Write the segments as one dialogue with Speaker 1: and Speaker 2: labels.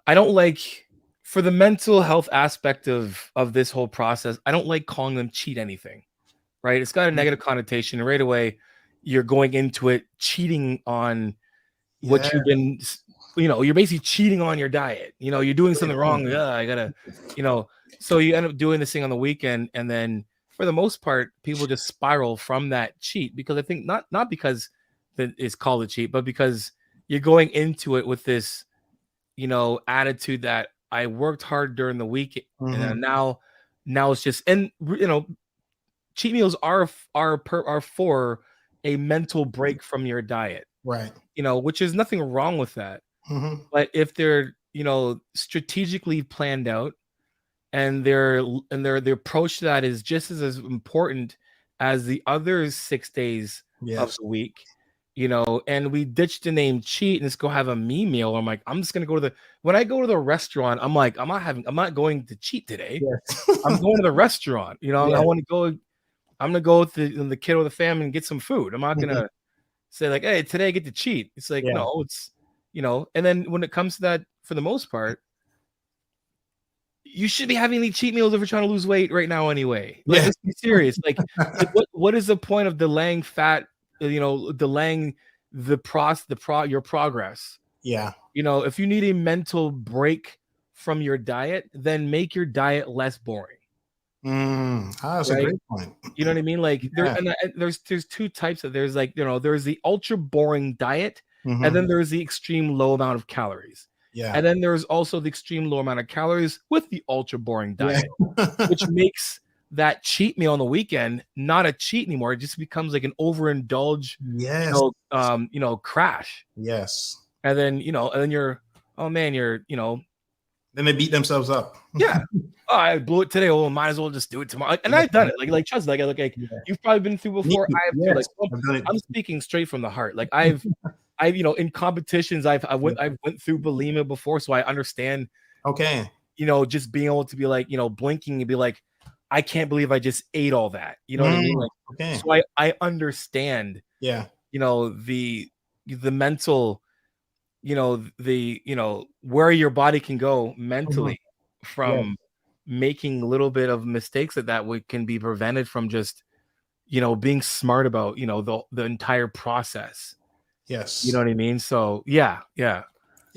Speaker 1: I don't like for the mental health aspect of this whole process. I don't like calling them cheat anything, right? It's got a negative connotation, and right away you're going into it cheating on what
Speaker 2: Yeah.
Speaker 1: you've been, you're basically cheating on your diet. You're doing something wrong. I gotta, so you end up doing this thing on the weekend, and then for the most part, people just spiral from that cheat because I think not because that it's called a cheat, but because you're going into it with this, attitude that I worked hard during the week, and then now it's just, and cheat meals are for a mental break from your diet,
Speaker 2: Right.
Speaker 1: which is nothing wrong with that. But if they're, strategically planned out, and the approach to that is just as important as the other 6 days of
Speaker 2: Yes.
Speaker 1: the week, and we ditch the name cheat and let's go have a me meal. I'm like, I'm just gonna go to when I go to the restaurant, I'm like, I'm not going to cheat today.
Speaker 2: Yes.
Speaker 1: I'm going to the restaurant. I
Speaker 2: Yeah.
Speaker 1: want to go. I'm gonna go with the kid or the family and get some food. I'm not gonna say like, hey, today I get to cheat. It's like,
Speaker 2: Yeah.
Speaker 1: no, it's and then when it comes to that, for the most part, you should be having the cheat meals if you're trying to lose weight right now anyway. Like,
Speaker 2: Yeah.
Speaker 1: let's be serious. Like what is the point of delaying fat, delaying your progress?
Speaker 2: Yeah.
Speaker 1: If you need a mental break from your diet, then make your diet less boring.
Speaker 2: That's a
Speaker 1: Right?
Speaker 2: great point.
Speaker 1: You know what I mean? Like
Speaker 2: Yeah.
Speaker 1: there's two types of there's like, there's the ultra boring diet, and then
Speaker 2: Mhm.
Speaker 1: there's the extreme low amount of calories.
Speaker 2: Yeah.
Speaker 1: And then there's also the extreme low amount of calories with the ultra boring
Speaker 2: Yeah.
Speaker 1: diet, which makes that cheat meal on the weekend not a cheat anymore. It just becomes like an overindulge,
Speaker 2: Yes.
Speaker 1: crash.
Speaker 2: Yes.
Speaker 1: And then, you're, oh man,
Speaker 2: Then they beat themselves up.
Speaker 1: yeah. Oh, I blew it today. Oh, might as well just do it tomorrow. And I've done it. Like trust, like
Speaker 2: Yeah.
Speaker 1: you've probably been through
Speaker 2: Me
Speaker 1: before.
Speaker 2: too.
Speaker 1: I have too.
Speaker 2: Yes.
Speaker 1: Like,
Speaker 2: I've done it.
Speaker 1: I'm speaking straight from the heart. Like I've in competitions, I went through bulimia before, so I understand.
Speaker 2: Okay.
Speaker 1: Just being able to be like, blinking and be like, I can't believe I just ate all that. You know what I mean? Like,
Speaker 2: Okay.
Speaker 1: so I understand.
Speaker 2: Yeah.
Speaker 1: The mental, where your body can go mentally
Speaker 2: Yeah.
Speaker 1: from making a little bit of mistakes that can be prevented from just, being smart about, the entire process.
Speaker 2: Yes.
Speaker 1: You know what I mean? So yeah.
Speaker 2: Yeah,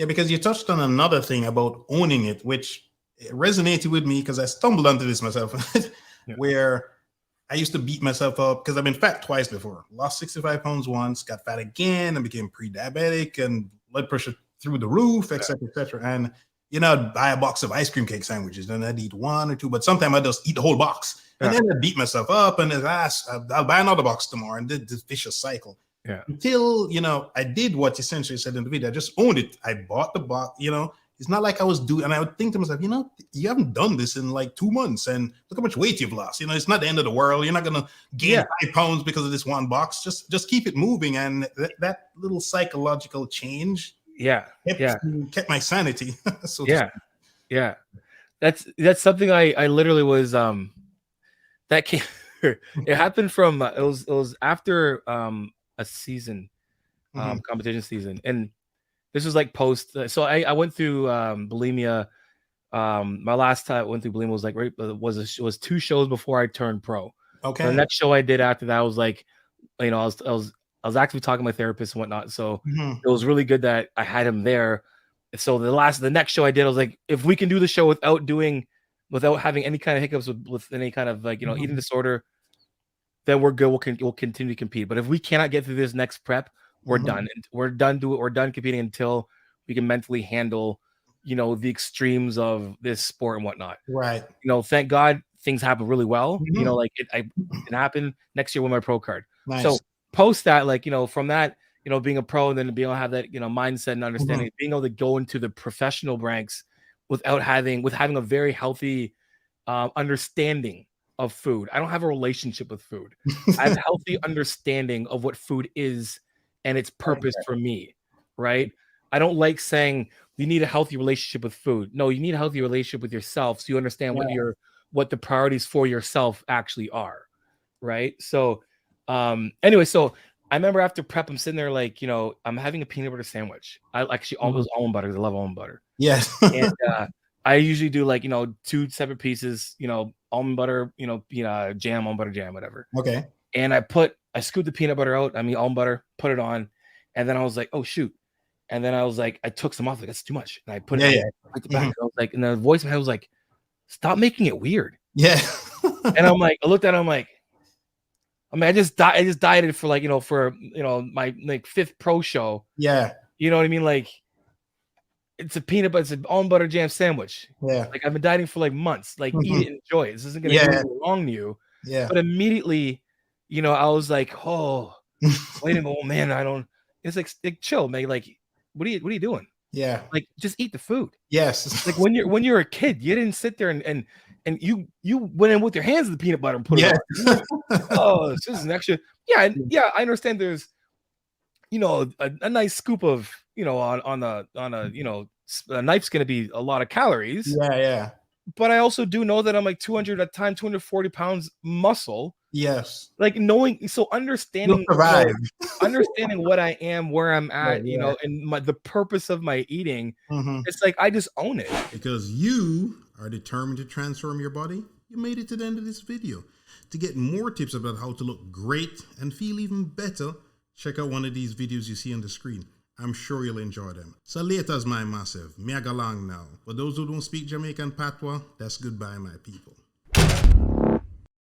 Speaker 2: because you touched on another thing about owning it, which resonated with me because I stumbled onto this myself, where I used to beat myself up because I've been fat twice before. Lost 65 pounds once, got fat again, and became pre-diabetic and blood pressure through the roof, etc., etc. And I'd buy a box of ice cream cake sandwiches, and I'd eat one or two, but sometimes I'd just eat the whole box. And then I'd beat myself up, and I'll buy another box tomorrow, and did this vicious cycle.
Speaker 1: Yeah.
Speaker 2: Until, I did what essentially said in the video. I just owned it. I bought the box, it's not like I was doing, and I would think to myself, you haven't done this in like 2 months, and look how much weight you've lost. It's not the end of the world. You're not going to gain 5 pounds because of this one box. Just keep it moving. And that little psychological change kept my sanity. So
Speaker 1: yeah. That's something I literally was, that came, it happened from, it was after, a season, competition season. And this was like post. So I went through bulimia. My last time I went through bulimia was like was 2 shows before I turned pro.
Speaker 2: Okay.
Speaker 1: So the next show I did after that was like, I was actually talking to my therapist and whatnot. So it was really good that I had him there. So the next show I did, I was like, if we can do the show without having any kind of hiccups with any kind of like eating disorder, then we're good. We'll continue to compete. But if we cannot get through this next prep, we're done. We're done competing until we can mentally handle, the extremes of this sport and whatnot.
Speaker 2: Right.
Speaker 1: Thank God things happen really well. Like it happened next year with my pro card.
Speaker 2: Nice.
Speaker 1: So post that, like, from that, being a pro, and then being able to have that, mindset and understanding, being able to go into the professional ranks with having a very healthy understanding of food. I don't have a relationship with food. I have a healthy understanding of what food is and its purpose for me, right? I don't like saying you need a healthy relationship with food. No, you need a healthy relationship with yourself so you understand what the priorities for yourself actually are, right? So anyway, so I remember after prep, I'm sitting there like, I'm having a peanut butter sandwich. I actually almost almond butter. I love almond butter.
Speaker 2: Yes.
Speaker 1: And I usually do like, 2 separate pieces, almond butter, jam, almond butter jam, whatever.
Speaker 2: Okay.
Speaker 1: And I scooped the peanut butter out, almond butter, put it on, and then I was like, oh shoot. And then I was like, I took some off, like that's too much. And I put
Speaker 2: Yeah,
Speaker 1: it,
Speaker 2: yeah.
Speaker 1: I put it back. And I was like, and the voice in my head was like, stop making it weird.
Speaker 2: Yeah.
Speaker 1: And I'm like, I looked at it, I'm like, I just dieted for like, for my like 5th pro show.
Speaker 2: Yeah.
Speaker 1: You know what I mean? Like it's an almond butter jam sandwich.
Speaker 2: Yeah.
Speaker 1: Like I've been dieting for like months. Like eat it, enjoy it. This isn't gonna do
Speaker 2: Yeah.
Speaker 1: anything wrong to you.
Speaker 2: Yeah.
Speaker 1: But immediately, I was like, oh, wait a minute, oh man, I don't. It's like chill, man. Like, what are you doing?
Speaker 2: Yeah.
Speaker 1: Like, just eat the food.
Speaker 2: Yes.
Speaker 1: Like when you're a kid, you didn't sit there and you went in with your hands in the peanut butter and put it on. Like, oh, this is an extra. Yeah, and yeah, I understand. There's, a nice scoop of, on a knife's gonna be a lot of calories.
Speaker 2: Yeah. Yeah.
Speaker 1: But I also do know that I'm like 200 at time, 240 pounds muscle.
Speaker 2: Yes.
Speaker 1: Like understanding,
Speaker 2: survive.
Speaker 1: understanding what I am, where I'm at,
Speaker 2: Yeah.
Speaker 1: and the purpose of my eating.
Speaker 2: Mm-hmm.
Speaker 1: It's like I just own it.
Speaker 3: Because you are determined to transform your body, you made it to the end of this video. To get more tips about how to look great and feel even better, check out one of these videos you see on the screen. I'm sure you'll enjoy them. So later's my massive. Me I go long now. For those who don't speak Jamaican patois, that's goodbye, my people.